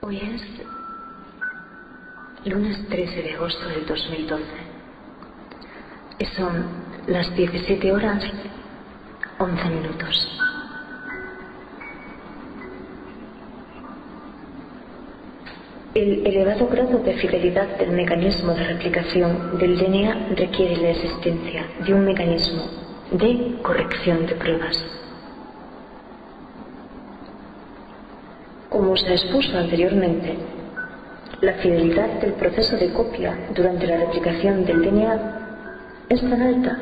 Hoy es lunes 13 de agosto del 2012 y son las 17 horas 11 minutos. El elevado grado de fidelidad del mecanismo de replicación del DNA requiere la existencia de un mecanismo de corrección de pruebas. Como se expuso anteriormente, la fidelidad del proceso de copia durante la replicación del DNA es tan alta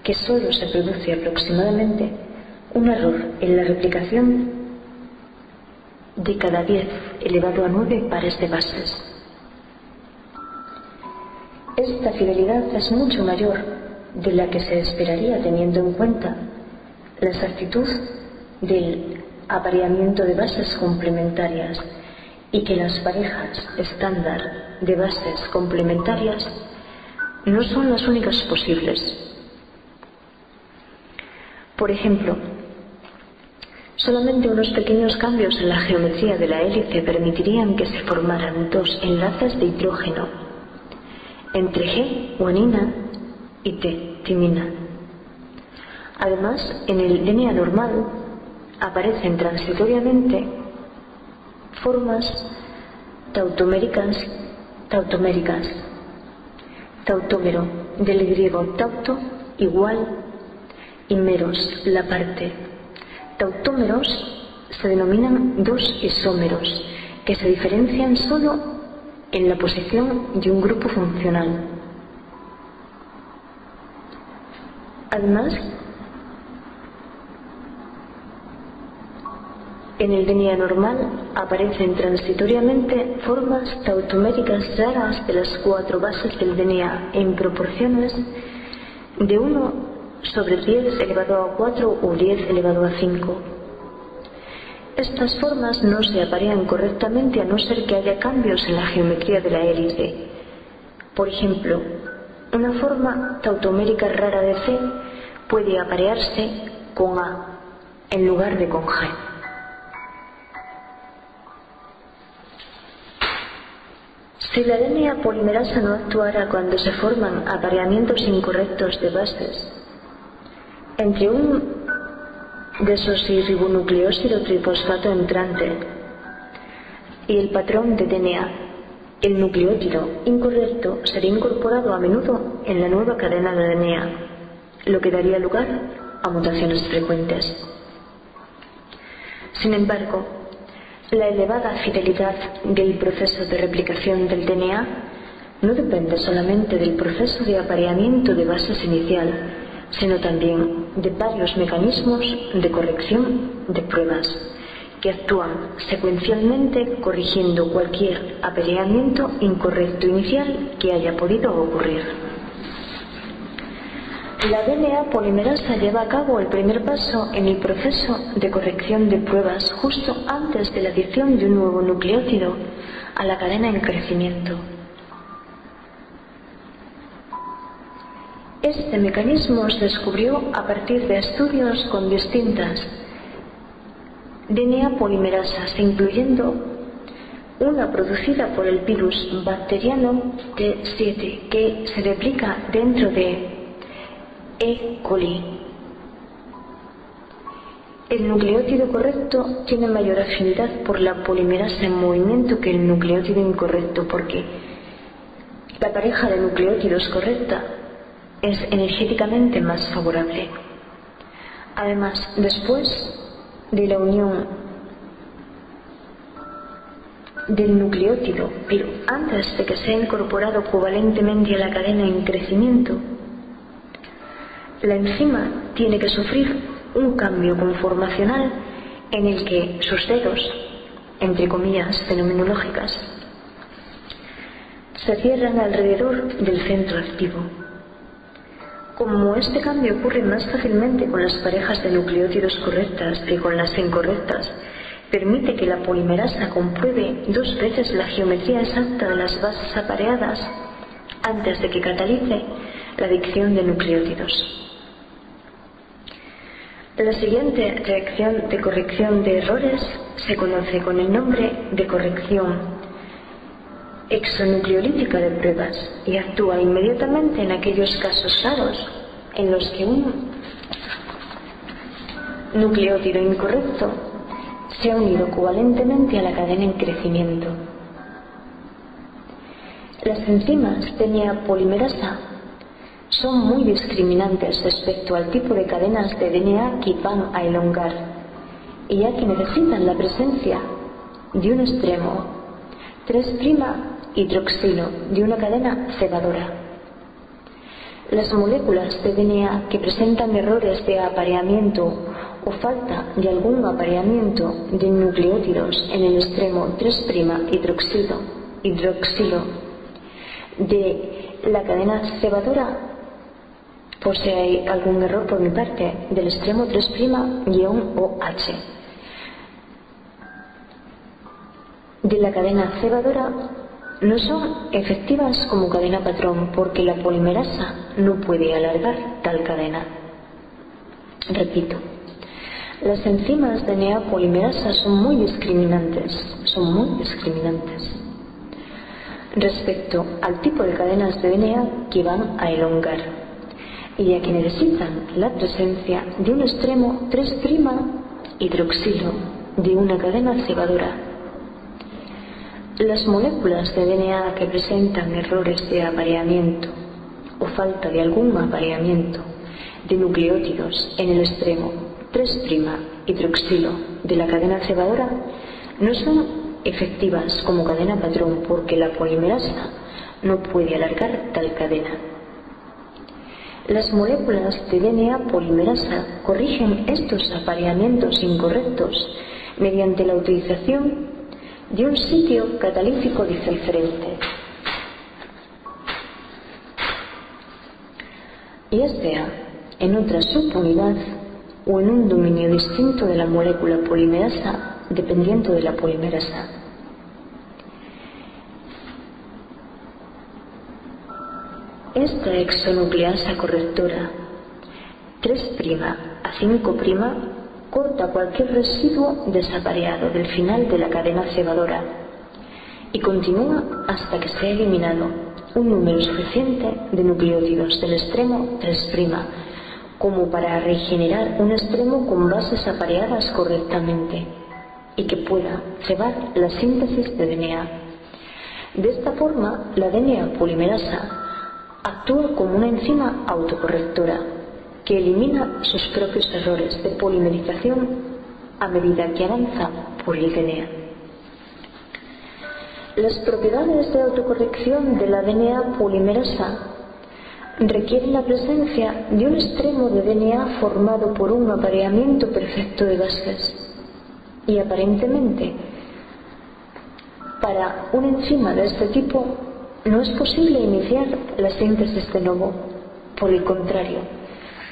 que solo se produce aproximadamente un error en la replicación de cada 10 elevado a 9 pares de bases. Esta fidelidad es mucho mayor de la que se esperaría teniendo en cuenta la exactitud del apareamiento de bases complementarias y que las parejas estándar de bases complementarias no son las únicas posibles. Por ejemplo, solamente unos pequeños cambios en la geometría de la hélice permitirían que se formaran dos enlaces de hidrógeno entre G, guanina, y T, timina. Además, en el DNA normal aparecen transitoriamente formas tautoméricas, tautómero, del griego tauto, igual, y meros, la parte. Tautómeros se denominan dos isómeros que se diferencian solo en la posición de un grupo funcional. Además, en el DNA normal aparecen transitoriamente formas tautoméricas raras de las 4 bases del DNA en proporciones de 1 sobre 10 elevado a 4 o 10 elevado a 5. Estas formas no se aparean correctamente a no ser que haya cambios en la geometría de la hélice. Por ejemplo, una forma tautomérica rara de C puede aparearse con A en lugar de con G. Si la DNA polimerasa no actuara cuando se forman apareamientos incorrectos de bases entre un desoxirribonucleósido trifosfato entrante y el patrón de DNA, el nucleótido incorrecto sería incorporado a menudo en la nueva cadena de DNA, lo que daría lugar a mutaciones frecuentes. Sin embargo, la elevada fidelidad del proceso de replicación del DNA no depende solamente del proceso de apareamiento de bases inicial, sino también de varios mecanismos de corrección de pruebas que actúan secuencialmente corrigiendo cualquier apareamiento incorrecto inicial que haya podido ocurrir. La DNA polimerasa lleva a cabo el primer paso en el proceso de corrección de pruebas justo antes de la adición de un nuevo nucleótido a la cadena en crecimiento. Este mecanismo se descubrió a partir de estudios con distintas DNA polimerasas, incluyendo una producida por el virus bacteriano T7 que se replica dentro de E. coli. El nucleótido correcto tiene mayor afinidad por la polimerasa en movimiento que el nucleótido incorrecto porque la pareja de nucleótidos correcta es energéticamente más favorable. Además, después de la unión del nucleótido, pero antes de que sea incorporado covalentemente a la cadena en crecimiento, la enzima tiene que sufrir un cambio conformacional en el que sus dedos, entre comillas fenomenológicas, se cierran alrededor del centro activo. Como este cambio ocurre más fácilmente con las parejas de nucleótidos correctas que con las incorrectas, permite que la polimerasa compruebe 2 veces la geometría exacta de las bases apareadas antes de que catalice la adicción de nucleótidos. La siguiente reacción de corrección de errores se conoce con el nombre de corrección exonucleolítica de pruebas y actúa inmediatamente en aquellos casos raros en los que un nucleótido incorrecto se ha unido covalentemente a la cadena en crecimiento. Las enzimas DNA polimerasa son muy discriminantes respecto al tipo de cadenas de DNA que van a elongar, y ya que necesitan la presencia de un extremo 3' hidroxilo de una cadena cebadora. Las moléculas de DNA que presentan errores de apareamiento o falta de algún apareamiento de nucleótidos en el extremo 3' hidroxilo de la cadena cebadora, por si hay algún error por mi parte, del extremo 3'-OH de la cadena cebadora, no son efectivas como cadena patrón porque la polimerasa no puede alargar tal cadena. Repito, las enzimas DNA polimerasa son muy discriminantes respecto al tipo de cadenas de DNA que van a elongar, y ya que necesitan la presencia de un extremo 3' hidroxilo de una cadena cebadora. Las moléculas de DNA que presentan errores de apareamiento o falta de algún apareamiento de nucleótidos en el extremo 3' hidroxilo de la cadena cebadora no son efectivas como cadena patrón porque la polimerasa no puede alargar tal cadena. Las moléculas de DNA polimerasa corrigen estos apareamientos incorrectos mediante la utilización de un sitio catalítico diferente, ya sea en otra subunidad o en un dominio distinto de la molécula polimerasa dependiendo de la polimerasa. Esta exonucleasa correctora 3' a 5' corta cualquier residuo desapareado del final de la cadena cebadora y continúa hasta que se ha eliminado un número suficiente de nucleótidos del extremo 3' como para regenerar un extremo con bases apareadas correctamente y que pueda cebar la síntesis de DNA. De esta forma, la DNA polimerasa actúa como una enzima autocorrectora que elimina sus propios errores de polimerización a medida que avanza por el DNA. Las propiedades de autocorrección de la DNA polimerasa requieren la presencia de un extremo de DNA formado por un apareamiento perfecto de bases y aparentemente para una enzima de este tipo no es posible iniciar la síntesis de nuevo. Por el contrario,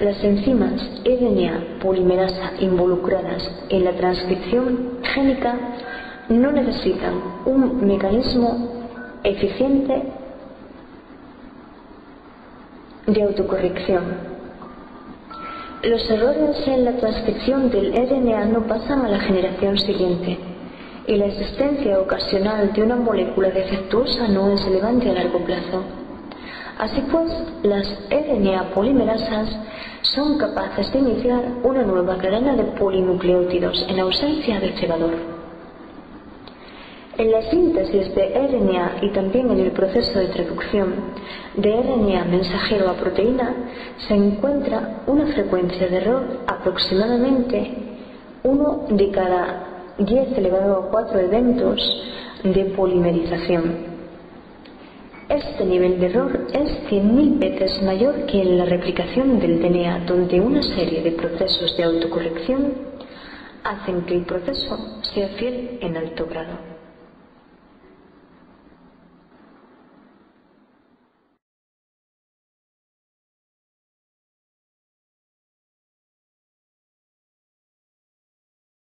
las enzimas RNA polimerasa involucradas en la transcripción génica no necesitan un mecanismo eficiente de autocorrección. Los errores en la transcripción del RNA no pasan a la generación siguiente y la existencia ocasional de una molécula defectuosa no es relevante a largo plazo. Así pues, las RNA polimerasas son capaces de iniciar una nueva cadena de polinucleótidos en ausencia del cebador. En la síntesis de RNA y también en el proceso de traducción de RNA mensajero a proteína se encuentra una frecuencia de error aproximadamente 1 de cada 10 elevado a 4 eventos de polimerización. Este nivel de error es 100.000 veces mayor que en la replicación del DNA, donde una serie de procesos de autocorrección hacen que el proceso sea fiel en alto grado.